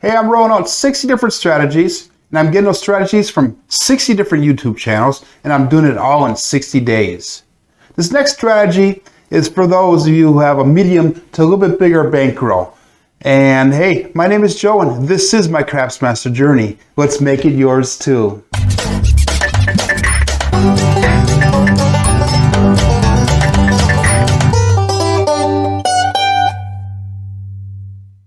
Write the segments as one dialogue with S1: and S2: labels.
S1: Hey, I'm rolling out 60 different strategies, and I'm getting those strategies from 60 different YouTube channels, and I'm doing it all in 60 days. This next strategy is for those of you who have a medium to a little bit bigger bankroll. And hey, my name is Joe, and this is my Crapsmaster journey. Let's make it yours too.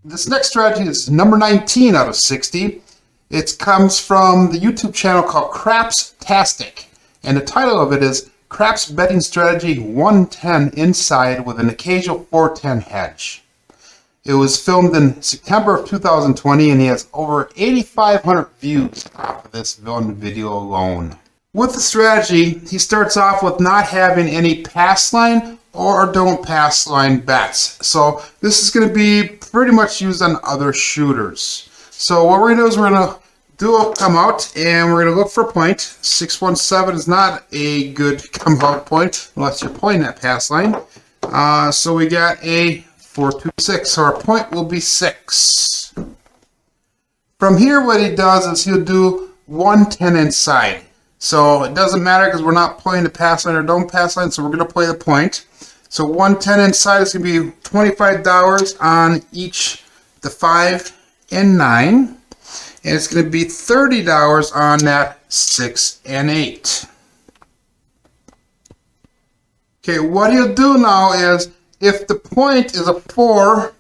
S1: This next strategy is number 19 out of 60. It comes from the YouTube channel called Tastic, and the title of it is Craps Betting Strategy 110 Inside with an Occasional 410 Hedge. It was filmed in September of 2020, and he has over 8,500 views off of this one video alone. With the strategy, he starts off with not having any pass line or don't pass line bets. So this is going to be pretty much used on other shooters. So what we're going to do is we're going to do a come out, and we're going to look for a point. 617 is not a good come out point unless you're playing that pass line. So we got a 426, so our point will be 6. From here, what he does is he'll do 110 inside. So it doesn't matter because we're not playing the pass line or don't pass line, so we're going to play the point. So 110 inside is going to be $25 on each the 5 and 9. And it's going to be $30 on that 6 and 8. Okay, what he'll do now is if the point is a 4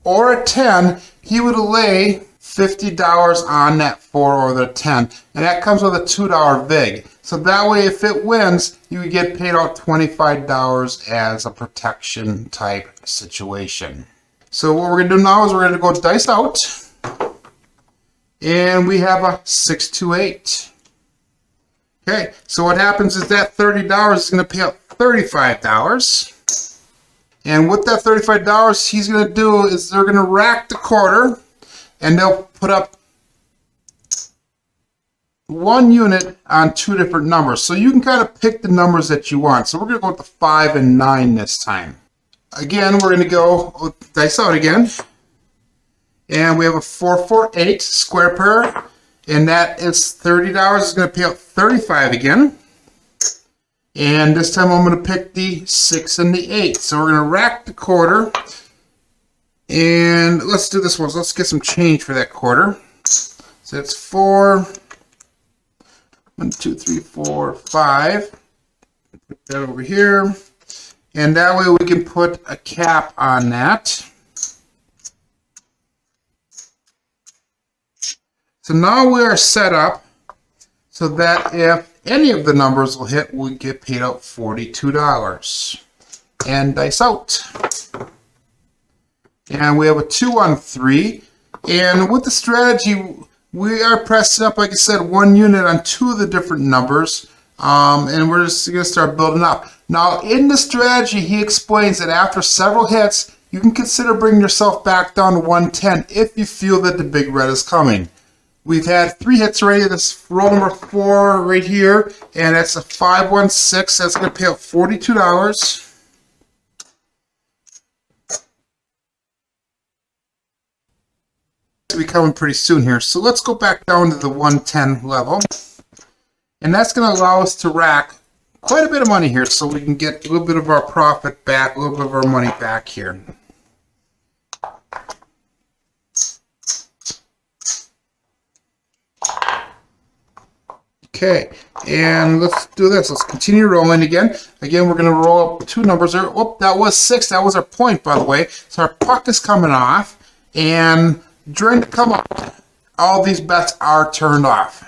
S1: or a 10, he would lay $50 on that 4 or the 10, and that comes with a $2 VIG. So that way, if it wins, you would get paid out $25 as a protection type situation. So what we're going to do now is we're going to go dice out, and we have a 628. Okay, so what happens is that $30 is going to pay out $35. And with that $35, he's going to do is they're going to rack the quarter, and they'll put up one unit on 2 different numbers. So you can kind of pick the numbers that you want. So we're going to go with the 5 and 9 this time. Again, we're going to go with dice out again. And we have a 448 square pair. And that is $30. It's going to pay out $35 again. And this time I'm going to pick the 6 and the 8. So we're going to rack the quarter. And let's do this one. So let's get some change for that quarter. So that's 4. 1, 2, 3, 4, 5. Put that over here. And that way we can put a cap on that. So now we are set up so that if any of the numbers will hit, we get paid out $42. And dice out. And we have a 2 on 3. And with the strategy, we are pressing up, like I said, 1 unit on 2 of the different numbers. And we're just going to start building up. Now, in the strategy, he explains that after several hits, you can consider bringing yourself back down to 110 if you feel that the big red is coming. We've had 3 hits already. This roll number 4 right here, and that's a 516. That's going to pay out $42. Be coming pretty soon here. So let's go back down to the 110 level. And that's going to allow us to rack quite a bit of money here so we can get a little bit of our profit back, a little bit of our money back here. Okay, and let's do this. Let's continue rolling again. Again, we're going to roll up 2 numbers there. Oh, that was 6. That was our point, by the way. So our puck is coming off, and during the come up, all these bets are turned off.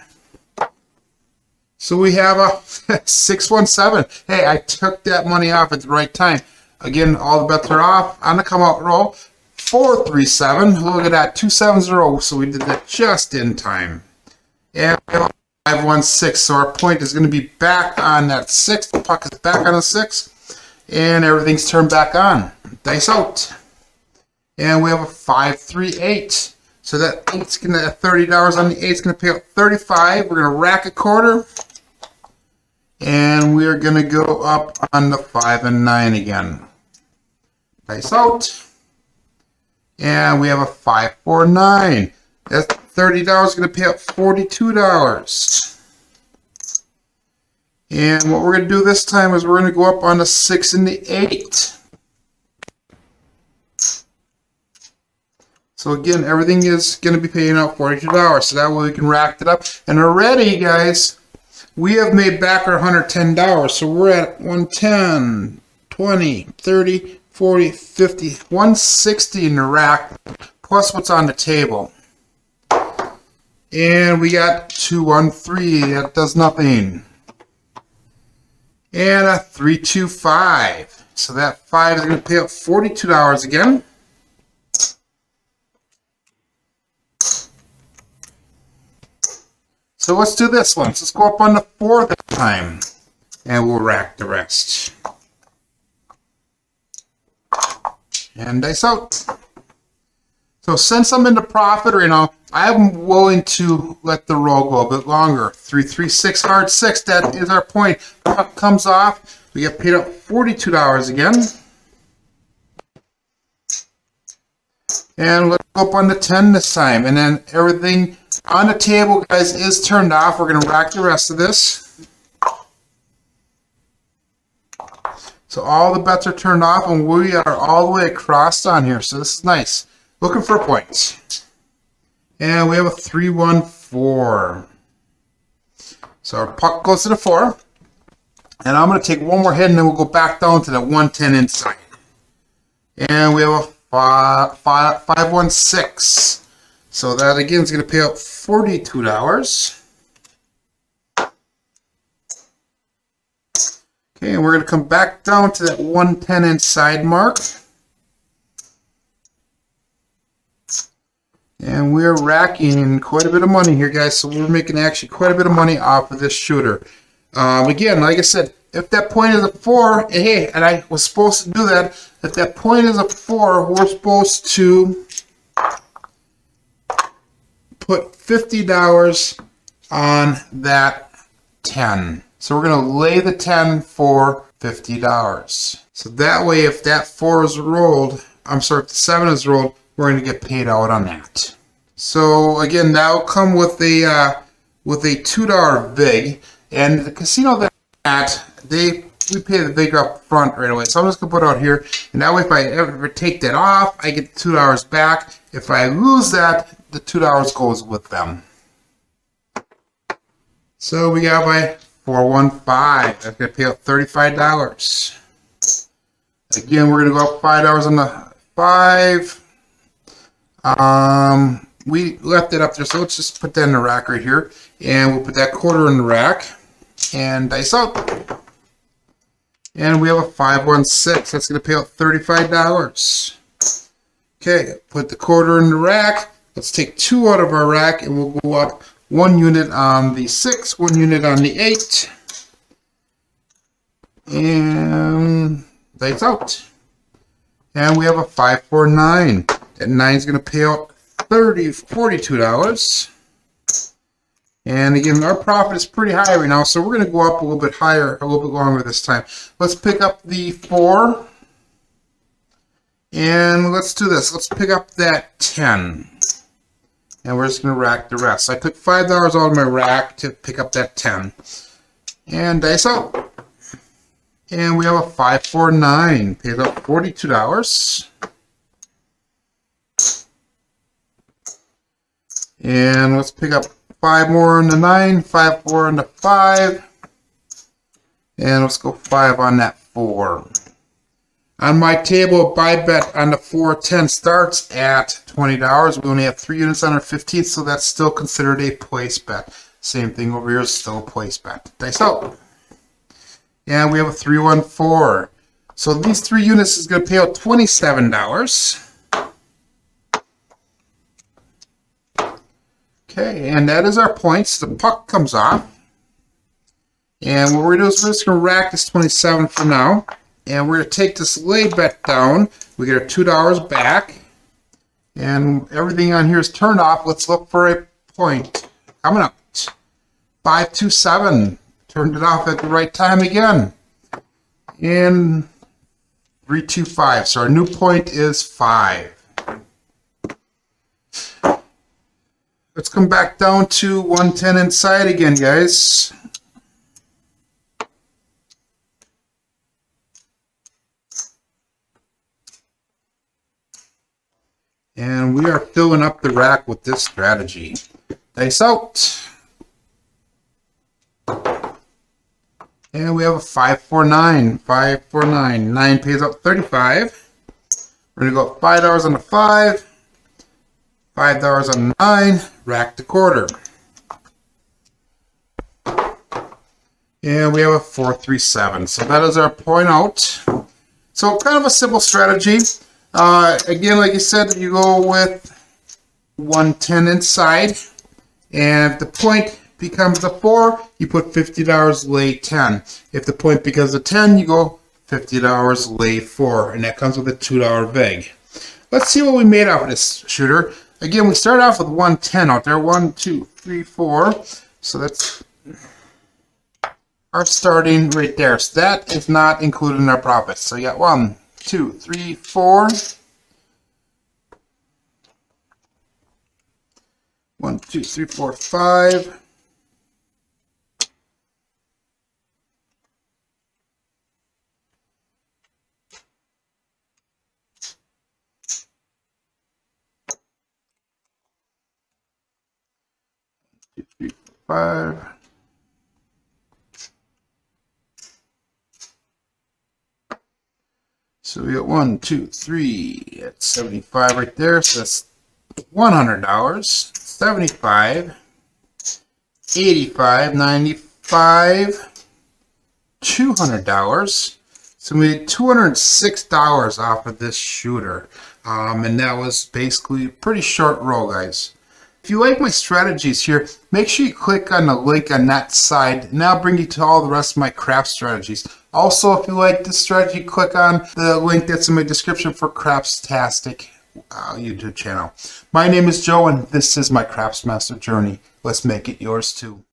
S1: So we have a 617. Hey, I took that money off at the right time. Again, all the bets are off on the come out roll. 437. Look at that, 270. So we did that just in time. And 516. So our point is going to be back on that 6. The puck is back on the 6. And everything's turned back on. Dice out. And we have a 538. So that 8's going to $30 on the 8's going to pay out $35. We're going to rack a quarter. And we're going to go up on the 5 and 9 again. Dice out. And we have a 549. That $30 is going to pay out $42. And what we're going to do this time is we're going to go up on the 6 and the 8. So again, everything is going to be paying out $42. So that way we can rack it up. And already, guys, we have made back our $110. So we're at 110, 20, 30, 40, 50, 160 in the rack, plus what's on the table. And we got 213. That does nothing. And a 325. So that 5 is going to pay out $42 again. So let's do this one. Let's go up on the 4 this time, and we'll rack the rest. And dice out. So since I'm in the profit right now, I'm willing to let the roll go a bit longer. 3, 3, 6, hard 6. That is our point. Puck comes off. We get paid out $42 again. And let's go up on the 10 this time. And then everything on the table, guys, is turned off. We're going to rack the rest of this. So all the bets are turned off, and we are all the way across on here. So this is nice. Looking for points. And we have a 314. So our puck goes to the 4. And I'm going to take one more hit, and then we'll go back down to the 110 inside. And we have a 516. So that again is going to pay out $42. Okay, and we're going to come back down to that 110 inside mark. And we're racking quite a bit of money here, guys. So we're making actually quite a bit of money off of this shooter. Again, like I said, if that point is a 4, hey, and I was supposed to do that, if that point is a 4, we're supposed to put $50 on that 10. So we're going to lay the 10 for $50. So that way, if that 4 is rolled, I'm sorry, if the 7 is rolled, we're going to get paid out on that. So again, that will come with a $2 VIG, and the casino that we pay the VIG up front right away. So I'm just going to put it out here, and that way if I ever take that off, I get $2 back. If I lose that, the $2 goes with them. So we got my 415. That's going to pay out $35. Again, we're going to go up $5 on the 5. We left it up there, so let's just put that in the rack right here. And we'll put that quarter in the rack and dice out. And we have a 516. That's going to pay out $35. Okay, put the quarter in the rack. Let's take 2 out of our rack, and we'll go up 1 unit on the 6, 1 unit on the 8. And dice out. And we have a 549. That 9 is going to pay out $42. And again, our profit is pretty high right now, so we're going to go up a little bit higher, a little bit longer this time. Let's pick up the 4. And let's do this. Let's pick up that 10. And we're just going to rack the rest. I took $5 out of my rack to pick up that 10. And dice out. And we have a 549. Pays out $42. And let's pick up 5 more on the 9, 5 more on the 5. And let's go 5 on that 4. On my table, buy bet on the 410 starts at $20. We only have 3 units on our 15th, so that's still considered a place bet. Same thing over here is still a place bet. Dice out. And we have a 314. So these 3 units is going to pay out $27. Okay, and that is our points. The puck comes off. And what we're going to do is we're just going to rack this 27 for now. And we're going to take this lay bet down. We get our $2 back. And everything on here is turned off. Let's look for a point. Coming up. 527. Turned it off at the right time again. And 325. So our new point is 5. Let's come back down to 110 inside again, guys. And we are filling up the rack with this strategy. Dice out. And we have a 549. 549. 9 pays out 35. We're going to go $5 on the 5. $5 on the 9. Rack the quarter. And we have a 437. So that is our point out. So kind of a simple strategy. Again, like I said, you go with 110 inside. And if the point becomes a 4, you put $50, lay 10. If the point becomes a 10, you go $50, lay 4. And that comes with a $2 vig. Let's see what we made out of this shooter. Again, we start off with 110 out there. 1, 2, 3, 4. So that's our starting right there. So that is not included in our profits. So you got 1, 2, 3, 4. 1, 2, 3, 4, 5. Five. So we got 1, 2, 3. That's 75 right there. So that's $100. 75. 85. 95. $200. So we made $206 off of this shooter. And that was basically a pretty short roll, guys. If you like my strategies here, make sure you click on the link on that side, and that'll bring you to all the rest of my craps strategies. Also, if you like this strategy, click on the link that's in my description for Craps Tastic YouTube channel. My name is Joe, and this is my Craps Master journey. Let's make it yours too.